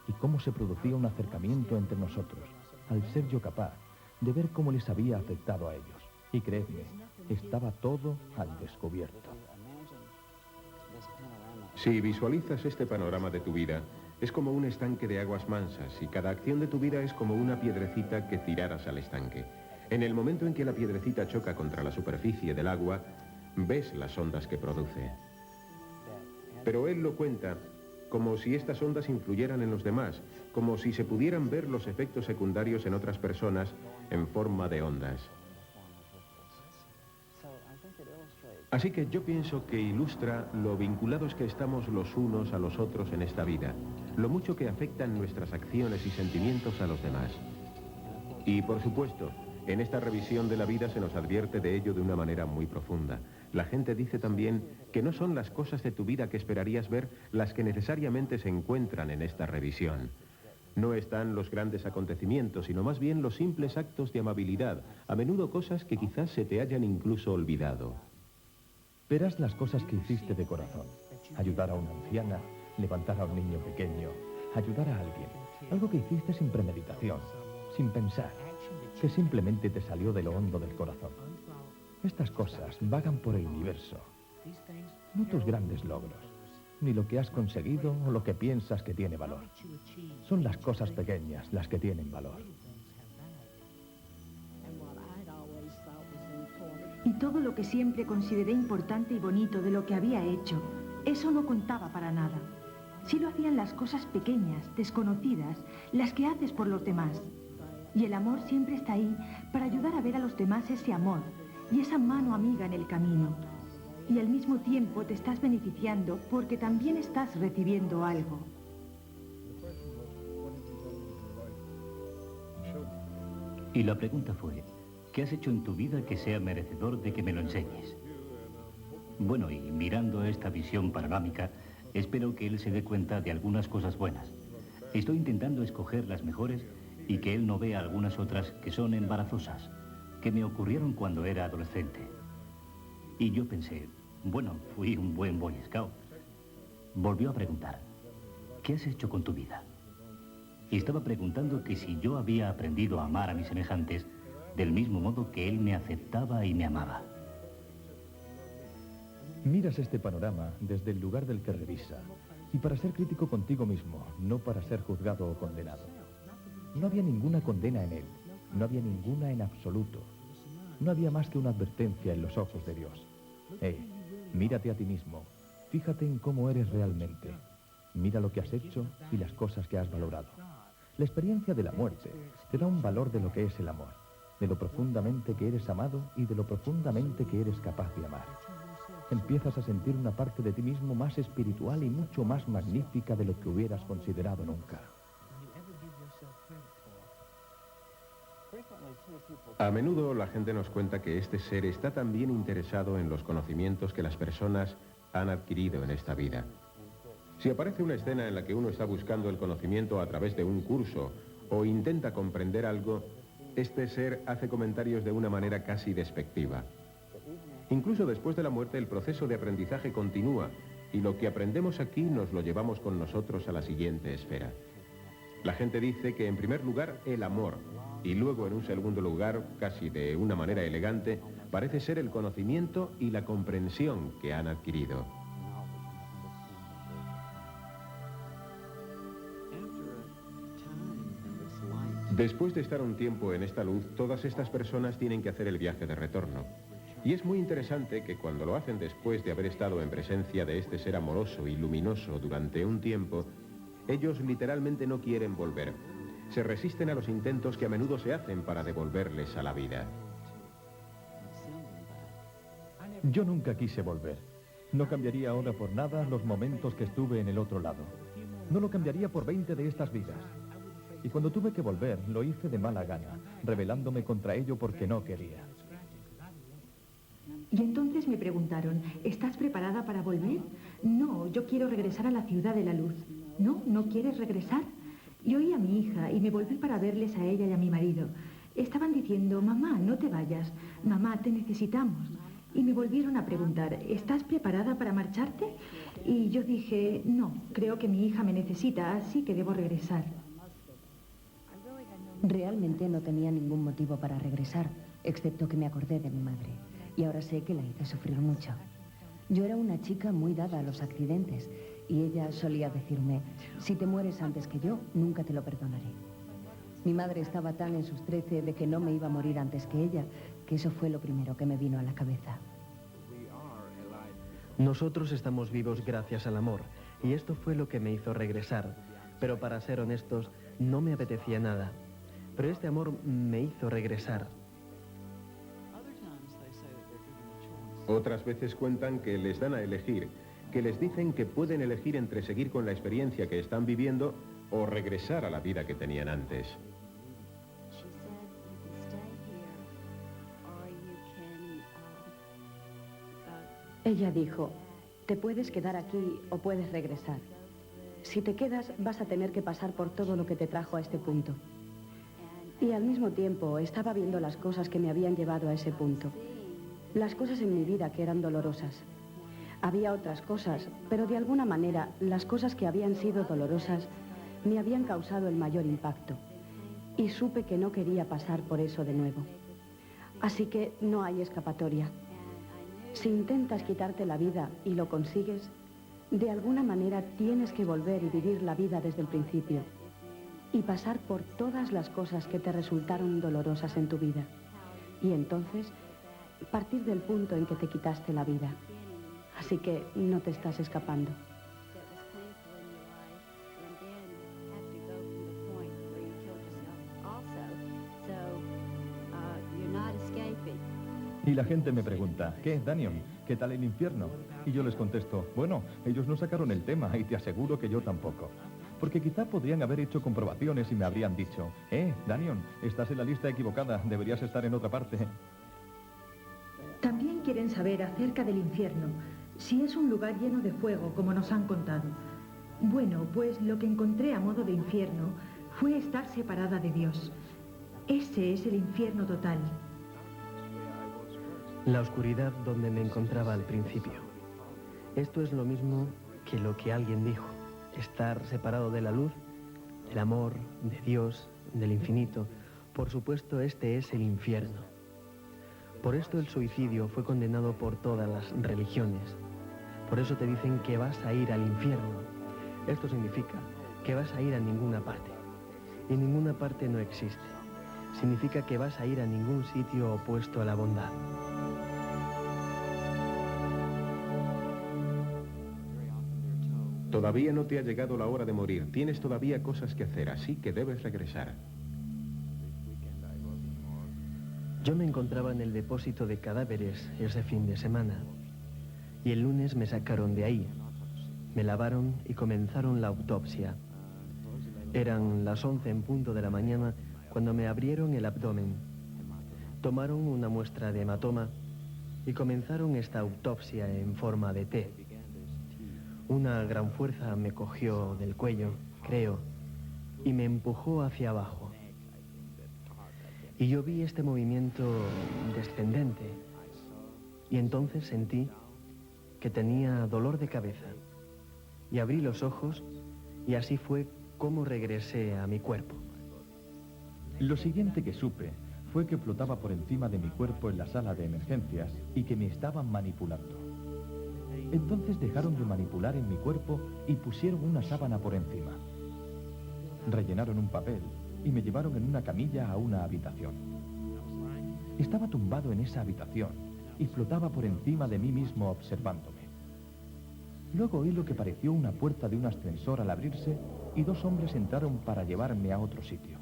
y cómo se producía un acercamiento entre nosotros, al ser yo capaz de ver cómo les había afectado a ellos. Y creedme, estaba todo al descubierto. Si visualizas este panorama de tu vida, es como un estanque de aguas mansas y cada acción de tu vida es como una piedrecita que tiraras al estanque. En el momento en que la piedrecita choca contra la superficie del agua, ves las ondas que produce. Pero él lo cuenta como si estas ondas influyeran en los demás, como si se pudieran ver los efectos secundarios en otras personas en forma de ondas. Así que yo pienso que ilustra lo vinculados que estamos los unos a los otros en esta vida, lo mucho que afectan nuestras acciones y sentimientos a los demás. Y por supuesto, en esta revisión de la vida se nos advierte de ello de una manera muy profunda. La gente dice también que no son las cosas de tu vida que esperarías ver las que necesariamente se encuentran en esta revisión. No están los grandes acontecimientos, sino más bien los simples actos de amabilidad, a menudo cosas que quizás se te hayan incluso olvidado. Verás las cosas que hiciste de corazón. Ayudar a una anciana, levantar a un niño pequeño, ayudar a alguien. Algo que hiciste sin premeditación, sin pensar, que simplemente te salió de lo hondo del corazón. Estas cosas vagan por el universo. No tus grandes logros, ni lo que has conseguido o lo que piensas que tiene valor. Son las cosas pequeñas las que tienen valor. Y todo lo que siempre consideré importante y bonito de lo que había hecho, eso no contaba para nada. Sí lo hacían las cosas pequeñas, desconocidas, las que haces por los demás. Y el amor siempre está ahí para ayudar a ver a los demás ese amor y esa mano amiga en el camino. Y al mismo tiempo te estás beneficiando porque también estás recibiendo algo. Y la pregunta fue, ¿qué has hecho en tu vida que sea merecedor de que me lo enseñes? Bueno, y mirando esta visión panorámica, espero que él se dé cuenta de algunas cosas buenas. Estoy intentando escoger las mejores y que él no vea algunas otras que son embarazosas, que me ocurrieron cuando era adolescente. Y yo pensé, bueno, fui un buen Boy Scout. Volvió a preguntar, ¿qué has hecho con tu vida? Y estaba preguntando que si yo había aprendido a amar a mis semejantes del mismo modo que él me aceptaba y me amaba. Miras este panorama desde el lugar del que revisa, y para ser crítico contigo mismo, no para ser juzgado o condenado. No había ninguna condena en él, no había ninguna en absoluto. No había más que una advertencia en los ojos de Dios. Mírate a ti mismo, fíjate en cómo eres realmente. Mira lo que has hecho y las cosas que has valorado. La experiencia de la muerte te da un valor de lo que es el amor, de lo profundamente que eres amado y de lo profundamente que eres capaz de amar. Empiezas a sentir una parte de ti mismo más espiritual y mucho más magnífica de lo que hubieras considerado nunca. A menudo la gente nos cuenta que este ser está también interesado en los conocimientos que las personas han adquirido en esta vida. Si aparece una escena en la que uno está buscando el conocimiento a través de un curso o intenta comprender algo, este ser hace comentarios de una manera casi despectiva. Incluso después de la muerte, el proceso de aprendizaje continúa y lo que aprendemos aquí nos lo llevamos con nosotros a la siguiente esfera. La gente dice que en primer lugar el amor y luego en un segundo lugar, casi de una manera elegante, parece ser el conocimiento y la comprensión que han adquirido. Después de estar un tiempo en esta luz, todas estas personas tienen que hacer el viaje de retorno. Y es muy interesante que cuando lo hacen después de haber estado en presencia de este ser amoroso y luminoso durante un tiempo, ellos literalmente no quieren volver. se resisten a los intentos que a menudo se hacen para devolverles a la vida. Yo nunca quise volver. No cambiaría ahora por nada los momentos que estuve en el otro lado. No lo cambiaría por 20 de estas vidas. Y cuando tuve que volver, lo hice de mala gana, rebelándome contra ello porque no quería. Y entonces me preguntaron, ¿estás preparada para volver? No, yo quiero regresar a la ciudad de la luz. ¿No? ¿No quieres regresar? Y oí a mi hija y me volví para verles a ella y a mi marido. Estaban diciendo, mamá, no te vayas. Mamá, te necesitamos. Y me volvieron a preguntar, ¿estás preparada para marcharte? Y yo dije, no, creo que mi hija me necesita, así que debo regresar. Realmente no tenía ningún motivo para regresar, excepto que me acordé de mi madre. Y ahora sé que la hice sufrir mucho. Yo era una chica muy dada a los accidentes y ella solía decirme, si te mueres antes que yo, nunca te lo perdonaré. Mi madre estaba tan en sus 13 de que no me iba a morir antes que ella, que eso fue lo primero que me vino a la cabeza. Nosotros estamos vivos gracias al amor, y esto fue lo que me hizo regresar. Pero para ser honestos, no me apetecía nada. Pero este amor me hizo regresar. Otras veces cuentan que les dan a elegir, que les dicen que pueden elegir entre seguir con la experiencia que están viviendo o regresar a la vida que tenían antes. Ella dijo, te puedes quedar aquí o puedes regresar. Si te quedas, vas a tener que pasar por todo lo que te trajo a este punto. Y al mismo tiempo estaba viendo las cosas que me habían llevado a ese punto. Las cosas en mi vida que eran dolorosas. Había otras cosas, pero de alguna manera las cosas que habían sido dolorosas me habían causado el mayor impacto. Y supe que no quería pasar por eso de nuevo. Así que no hay escapatoria. Si intentas quitarte la vida y lo consigues, de alguna manera tienes que volver y vivir la vida desde el principio y pasar por todas las cosas que te resultaron dolorosas en tu vida. Y entonces, partir del punto en que te quitaste la vida. Así que no te estás escapando. Y la gente me pregunta, ¿qué es Daniel? ¿Qué tal el infierno? Y yo les contesto, bueno, ellos no sacaron el tema y te aseguro que yo tampoco. Porque quizá podrían haber hecho comprobaciones y me habrían dicho, Daniel, estás en la lista equivocada, deberías estar en otra parte. También quieren saber acerca del infierno, si es un lugar lleno de fuego, como nos han contado. Bueno, pues lo que encontré a modo de infierno fue estar separada de Dios. Ese es el infierno total. La oscuridad donde me encontraba al principio. Esto es lo mismo que lo que alguien dijo. Estar separado de la luz, del amor, de Dios, del infinito. Por supuesto, este es el infierno. Por esto el suicidio fue condenado por todas las religiones. Por eso te dicen que vas a ir al infierno. Esto significa que vas a ir a ninguna parte. Y ninguna parte no existe. Significa que vas a ir a ningún sitio opuesto a la bondad. Todavía no te ha llegado la hora de morir. Tienes todavía cosas que hacer, así que debes regresar. Yo me encontraba en el depósito de cadáveres ese fin de semana. Y el lunes me sacaron de ahí. Me lavaron y comenzaron la autopsia. Eran las 11 en punto de la mañana cuando me abrieron el abdomen. Tomaron una muestra de hematoma y comenzaron esta autopsia en forma de T. Una gran fuerza me cogió del cuello, creo, y me empujó hacia abajo. Y yo vi este movimiento descendente. Y entonces sentí que tenía dolor de cabeza. Y abrí los ojos y así fue como regresé a mi cuerpo. Lo siguiente que supe fue que flotaba por encima de mi cuerpo en la sala de emergencias y que me estaban manipulando. Entonces dejaron de manipular en mi cuerpo y pusieron una sábana por encima. Rellenaron un papel y me llevaron en una camilla a una habitación. Estaba tumbado en esa habitación y flotaba por encima de mí mismo observándome. Luego oí lo que pareció una puerta de un ascensor al abrirse y dos hombres entraron para llevarme a otro sitio.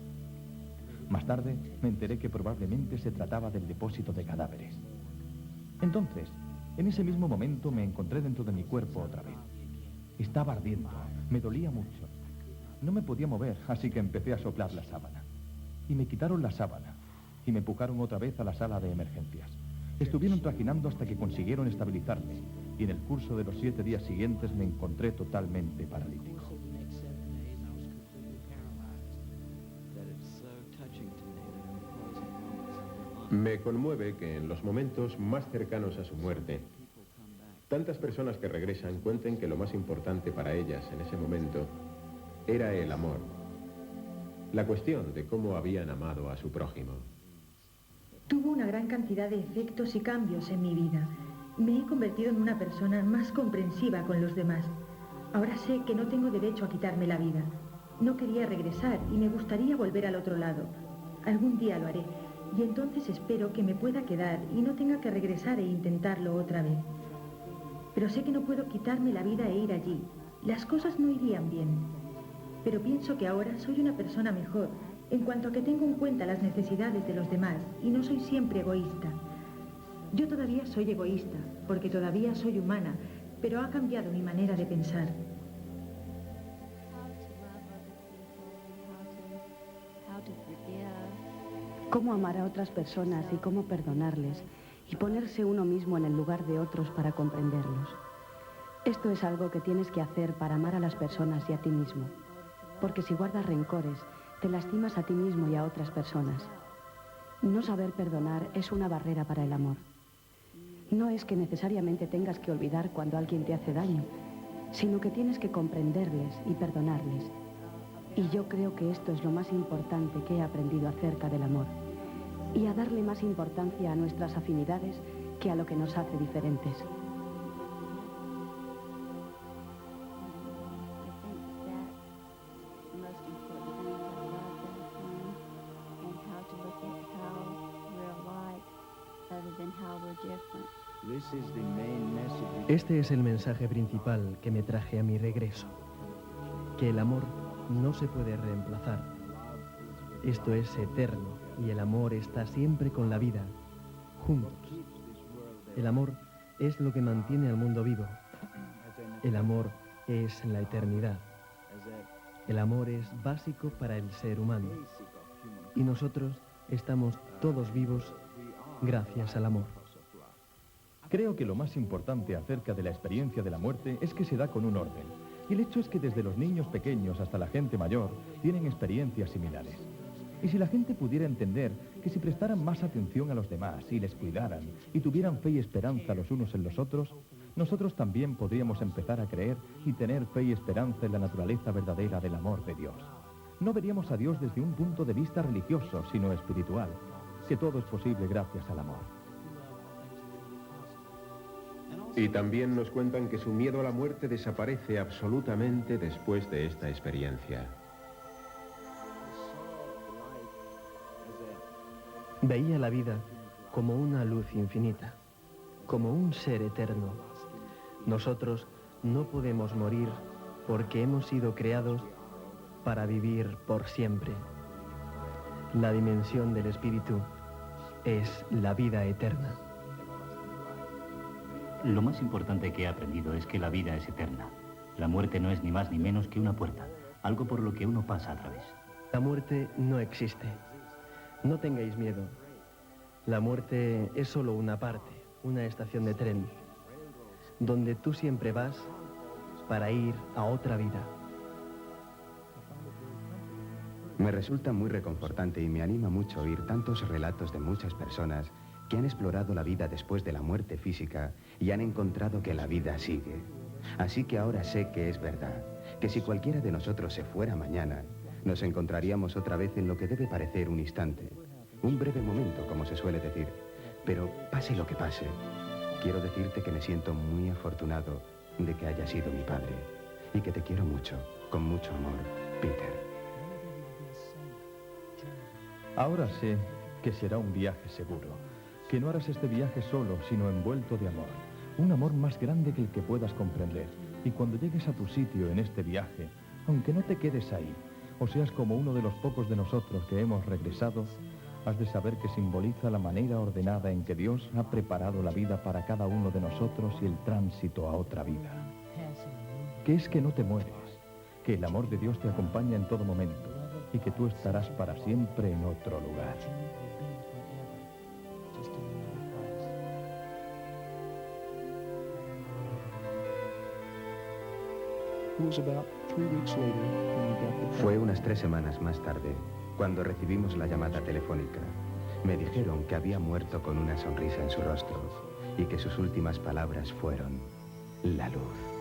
Más tarde me enteré que probablemente se trataba del depósito de cadáveres. Entonces, en ese mismo momento me encontré dentro de mi cuerpo otra vez. Estaba ardiendo, me dolía mucho. No me podía mover, así que empecé a soplar la sábana. Y me quitaron la sábana y me empujaron otra vez a la sala de emergencias. Estuvieron trajinando hasta que consiguieron estabilizarme y en el curso de los 7 días siguientes me encontré totalmente paralítico. Me conmueve que en los momentos más cercanos a su muerte, tantas personas que regresan cuenten que lo más importante para ellas en ese momento era el amor. La cuestión de cómo habían amado a su prójimo. Tuvo una gran cantidad de efectos y cambios en mi vida. Me he convertido en una persona más comprensiva con los demás. Ahora sé que no tengo derecho a quitarme la vida. No quería regresar y me gustaría volver al otro lado. Algún día lo haré. Y entonces espero que me pueda quedar y no tenga que regresar e intentarlo otra vez. Pero sé que no puedo quitarme la vida e ir allí. Las cosas no irían bien. Pero pienso que ahora soy una persona mejor, en cuanto a que tengo en cuenta las necesidades de los demás y no soy siempre egoísta. Yo todavía soy egoísta, porque todavía soy humana, pero ha cambiado mi manera de pensar. Cómo amar a otras personas y cómo perdonarles y ponerse uno mismo en el lugar de otros para comprenderlos. Esto es algo que tienes que hacer para amar a las personas y a ti mismo. Porque si guardas rencores, te lastimas a ti mismo y a otras personas. No saber perdonar es una barrera para el amor. No es que necesariamente tengas que olvidar cuando alguien te hace daño, sino que tienes que comprenderles y perdonarles. Y yo creo que esto es lo más importante que he aprendido acerca del amor. Y a darle más importancia a nuestras afinidades que a lo que nos hace diferentes. Este es el mensaje principal que me traje a mi regreso. Que el amor no se puede reemplazar. Esto es eterno y el amor está siempre con la vida, juntos. El amor es lo que mantiene al mundo vivo. El amor es la eternidad. El amor es básico para el ser humano. Y nosotros estamos todos vivos gracias al amor. Creo que lo más importante acerca de la experiencia de la muerte es que se da con un orden. Y el hecho es que desde los niños pequeños hasta la gente mayor tienen experiencias similares. Y si la gente pudiera entender que si prestaran más atención a los demás y les cuidaran y tuvieran fe y esperanza los unos en los otros, nosotros también podríamos empezar a creer y tener fe y esperanza en la naturaleza verdadera del amor de Dios. No veríamos a Dios desde un punto de vista religioso, sino espiritual, que todo es posible gracias al amor. Y también nos cuentan que su miedo a la muerte desaparece absolutamente después de esta experiencia. Veía la vida como una luz infinita, como un ser eterno. Nosotros no podemos morir porque hemos sido creados para vivir por siempre. La dimensión del espíritu es la vida eterna. Lo más importante que he aprendido es que la vida es eterna. La muerte no es ni más ni menos que una puerta, algo por lo que uno pasa a través. La muerte no existe. No tengáis miedo. La muerte es solo una parte, una estación de tren, donde tú siempre vas para ir a otra vida. Me resulta muy reconfortante y me anima mucho oír tantos relatos de muchas personas que han explorado la vida después de la muerte física y han encontrado que la vida sigue. Así que ahora sé que es verdad, que si cualquiera de nosotros se fuera mañana, nos encontraríamos otra vez en lo que debe parecer un instante, un breve momento, como se suele decir. Pero pase lo que pase, quiero decirte que me siento muy afortunado de que haya sido mi padre y que te quiero mucho, con mucho amor, Peter. Ahora sé que será un viaje seguro. Que no harás este viaje solo, sino envuelto de amor. Un amor más grande que el que puedas comprender. Y cuando llegues a tu sitio en este viaje, aunque no te quedes ahí, o seas como uno de los pocos de nosotros que hemos regresado, has de saber que simboliza la manera ordenada en que Dios ha preparado la vida para cada uno de nosotros y el tránsito a otra vida. Que es que no te mueres, que el amor de Dios te acompaña en todo momento y que tú estarás para siempre en otro lugar. Fue unas 3 semanas más tarde, cuando recibimos la llamada telefónica. Me dijeron que había muerto con una sonrisa en su rostro y que sus últimas palabras fueron: la luz.